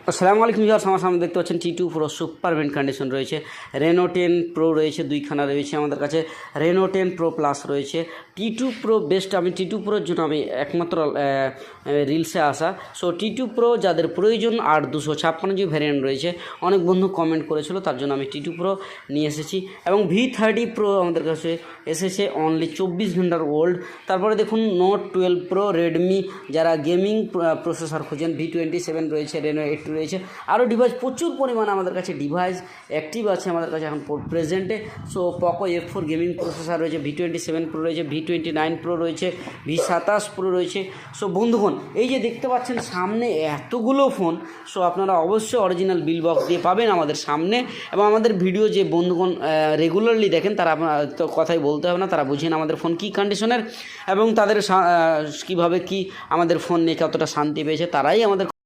আসসালামু আলাইকুম ভিউয়ার্স, আমার সামনে দেখতে পাচ্ছেন T2 Pro super mint condition রয়েছে। Reno 10 Pro রয়েছে, দুইখানা রয়েছে আমাদের কাছে। Reno 10 Pro Plus রয়েছে। T2 Pro best. আমি T2 Proর জন্য আমি একমাত্র রিলসে আসা। সো T2 Pro যাদের প্রয়োজন, আর 256 GB ভ্যারিয়েন্ট রয়েছে। অনেক বন্ধু কমেন্ট করেছিল, তার জন্য আমি T2 Pro নিয়ে এসেছি। এবং V30 Pro আমাদের কাছে এসেছে, অনলি 24 ঘন্টার ওল্ড। তারপরে দেখুন Note 12 Pro, রেডমি যারা গেমিং প্রসেসর খোঁজেন, V27 রয়েছে, Reno 8 রয়েছে, আরও ডিভাইস প্রচুর পরিমাণে আমাদের কাছে ডিভাইস অ্যাক্টিভ আছে আমাদের কাছে এখন প্রেজেন্টে। So Poco F4 gaming processor রয়েছে, V27 Pro রয়েছে, V29 Pro রয়েছে, V27 Pro রয়েছে। সো বন্ধুগণ, এই যে দেখতে পাচ্ছেন সামনে এতগুলো ফোন, সো আপনারা অবশ্যই অরিজিনাল বিল বক্স দিয়ে পাবেন আমাদের সামনে। এবং আমাদের ভিডিও যে বন্ধুগণ রেগুলারলি দেখেন, তারা আপনার তো কথাই বলতে হবে না, তারা বুঝেন আমাদের ফোন কী কন্ডিশনের এবং তাদের কীভাবে কি আমাদের ফোন নিয়ে কতটা শান্তি পেয়েছে, তারাই আমাদের